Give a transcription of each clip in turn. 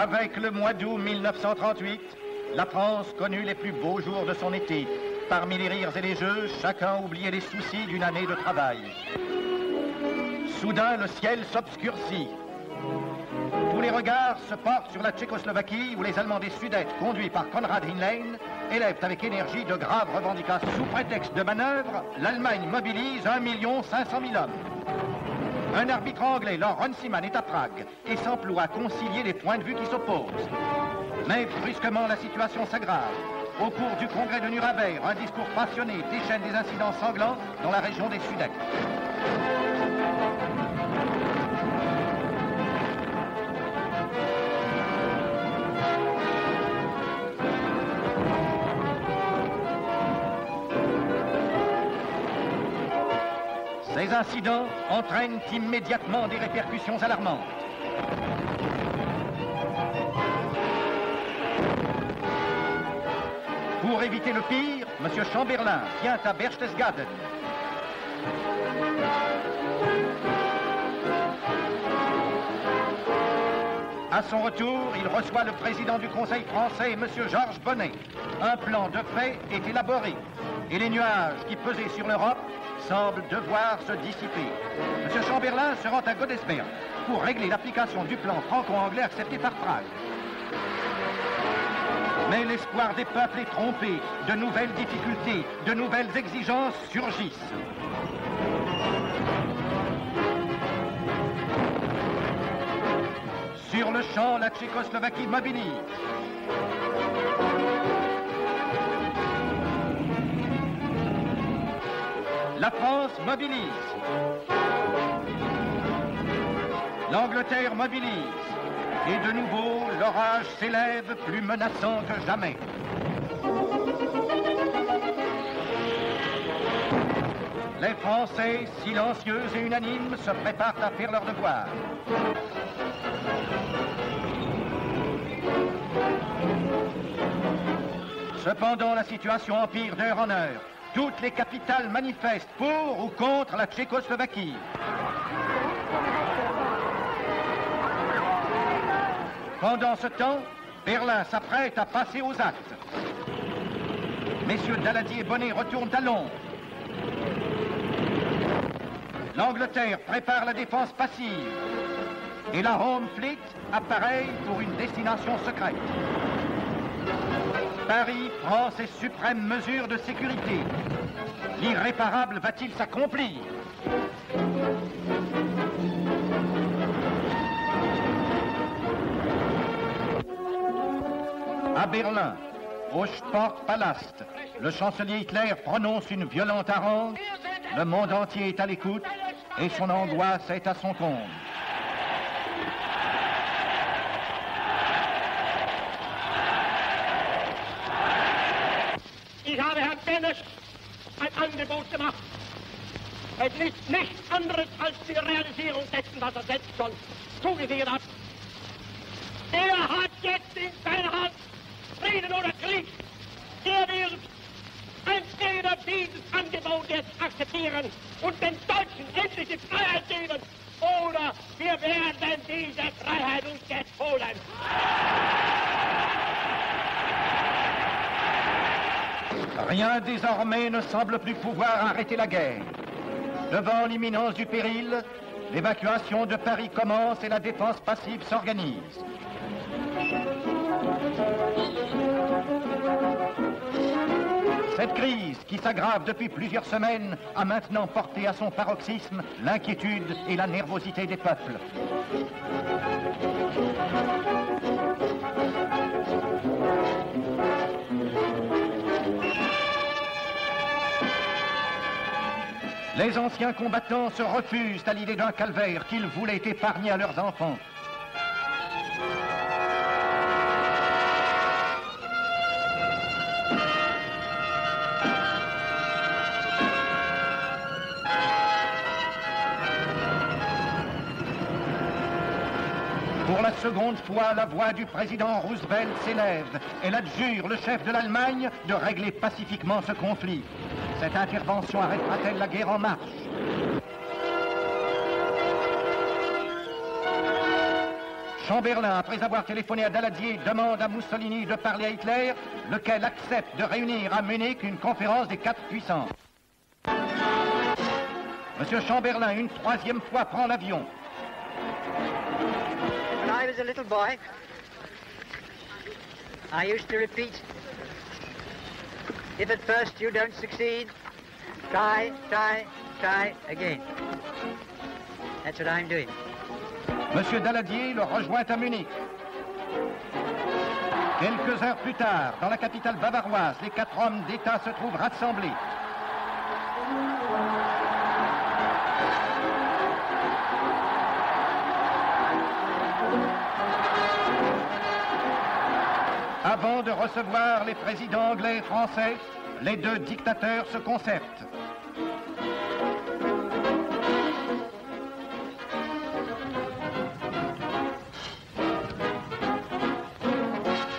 Avec le mois d'août 1938, la France connut les plus beaux jours de son été. Parmi les rires et les jeux, chacun oubliait les soucis d'une année de travail. Soudain, le ciel s'obscurcit. Tous les regards se portent sur la Tchécoslovaquie où les Allemands des Sudètes, conduits par Konrad Hinlein, élèvent avec énergie de graves revendications. Sous prétexte de manœuvre, l'Allemagne mobilise 1 500 000 hommes. Un arbitre anglais, Lord Runciman, est à Prague et s'emploie à concilier les points de vue qui s'opposent. Mais brusquement, la situation s'aggrave. Au cours du congrès de Nuremberg, un discours passionné déchaîne des incidents sanglants dans la région des Sudètes. Ces incidents entraînent immédiatement des répercussions alarmantes. Pour éviter le pire, M. Chamberlain vient à Berchtesgaden. À son retour, il reçoit le président du Conseil français, M. Georges Bonnet. Un plan de paix est élaboré et les nuages qui pesaient sur l'Europe semblent devoir se dissiper. M. Chamberlain se rend à Godesberg pour régler l'application du plan franco-anglais accepté par Prague. Mais l'espoir des peuples est trompé. De nouvelles difficultés, de nouvelles exigences surgissent. Sur le champ, la Tchécoslovaquie mobilise. La France mobilise. L'Angleterre mobilise. Et de nouveau, l'orage s'élève plus menaçant que jamais. Les Français, silencieux et unanimes, se préparent à faire leur devoir. Cependant, la situation empire d'heure en heure. Toutes les capitales manifestent pour ou contre la Tchécoslovaquie. Pendant ce temps, Berlin s'apprête à passer aux actes. Messieurs Daladier et Bonnet retournent à Londres. L'Angleterre prépare la défense passive. Et la Home Fleet appareille pour une destination secrète. Paris prend ses suprêmes mesures de sécurité. L'irréparable va-t-il s'accomplir? À Berlin, au Sportpalast, le chancelier Hitler prononce une violente harangue. Le monde entier est à l'écoute et son angoisse est à son comble. Ich habe Herrn Benesch ein Angebot gemacht. Es ist nichts anderes als die Realisierung dessen, was er selbst schon zugesichert hat. Er hat jetzt in seiner Hand Frieden oder Krieg. Er wird entweder dieses Angebot jetzt akzeptieren und den Deutschen endlich die Freiheit geben, oder wir werden diese Freiheit uns jetzt holen. Rien désormais ne semble plus pouvoir arrêter la guerre. Devant l'imminence du péril, l'évacuation de Paris commence et la défense passive s'organise. Cette crise, qui s'aggrave depuis plusieurs semaines, a maintenant porté à son paroxysme l'inquiétude et la nervosité des peuples. Les anciens combattants se refusent à l'idée d'un calvaire qu'ils voulaient épargner à leurs enfants. Pour la seconde fois, la voix du président Roosevelt s'élève. Elle adjure le chef de l'Allemagne de régler pacifiquement ce conflit. Cette intervention arrêtera-t-elle la guerre en marche? Chamberlain, après avoir téléphoné à Daladier, demande à Mussolini de parler à Hitler, lequel accepte de réunir à Munich une conférence des 4 puissances. Monsieur Chamberlain, une troisième fois, prend l'avion. When I was a little boy, I used to repeat, if at first you don't succeed, try, try, try again. That's what I'm doing. Monsieur Daladier le rejoint à Munich. Quelques heures plus tard, dans la capitale bavaroise, les 4 hommes d'État se trouvent rassemblés. Avant de recevoir les présidents anglais et français, les 2 dictateurs se concertent.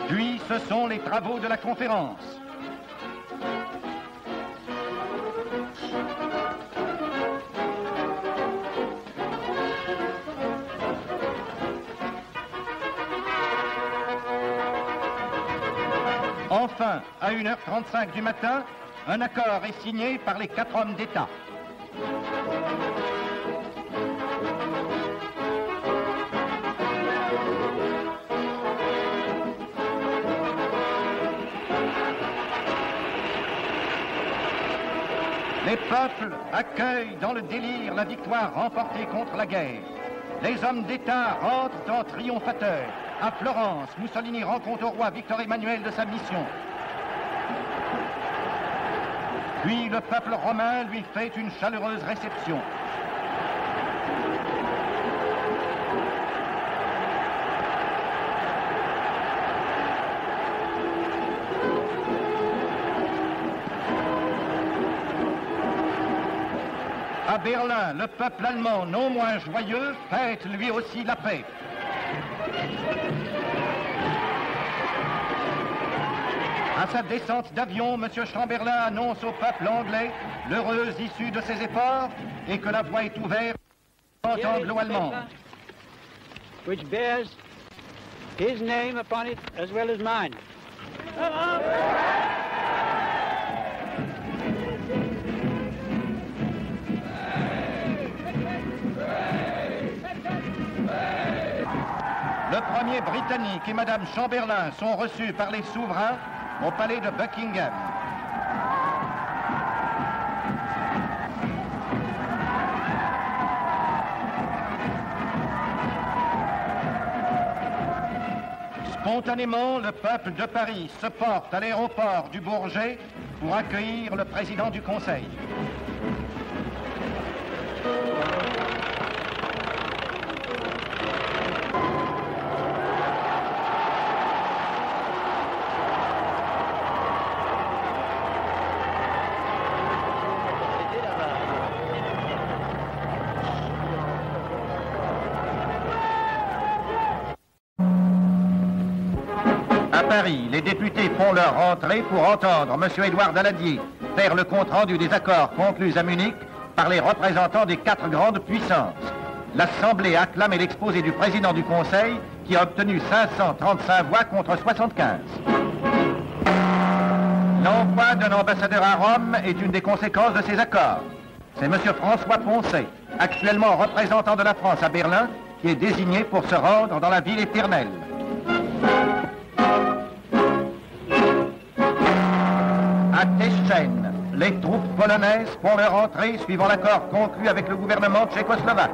Puis ce sont les travaux de la conférence. Enfin, à 1h35 du matin, un accord est signé par les 4 hommes d'État. Les peuples accueillent dans le délire la victoire remportée contre la guerre. Les hommes d'État rentrent en triomphateurs. À Florence, Mussolini rend compte au roi Victor Emmanuel de sa mission. Puis le peuple romain lui fait une chaleureuse réception. À Berlin, le peuple allemand, non moins joyeux, fête lui aussi la paix. À sa descente d'avion, M. Chamberlain annonce au peuple anglais l'heureuse issue de ses efforts et que la voie est ouverte en anglo-allemande. Which bears his name upon it as well as mine. Le premier Britannique et Mme Chamberlain sont reçus par les souverains au palais de Buckingham. Spontanément, le peuple de Paris se porte à l'aéroport du Bourget pour accueillir le président du Conseil. À Paris, les députés font leur rentrée pour entendre M. Édouard Daladier faire le compte-rendu des accords conclus à Munich par les représentants des 4 grandes puissances. L'Assemblée acclame l'exposé du président du Conseil qui a obtenu 535 voix contre 75. L'envoi d'un ambassadeur à Rome est une des conséquences de ces accords. C'est M. François Poncet, actuellement représentant de la France à Berlin, qui est désigné pour se rendre dans la ville éternelle. À Teschen, les troupes polonaises font leur entrée suivant l'accord conclu avec le gouvernement tchécoslovaque.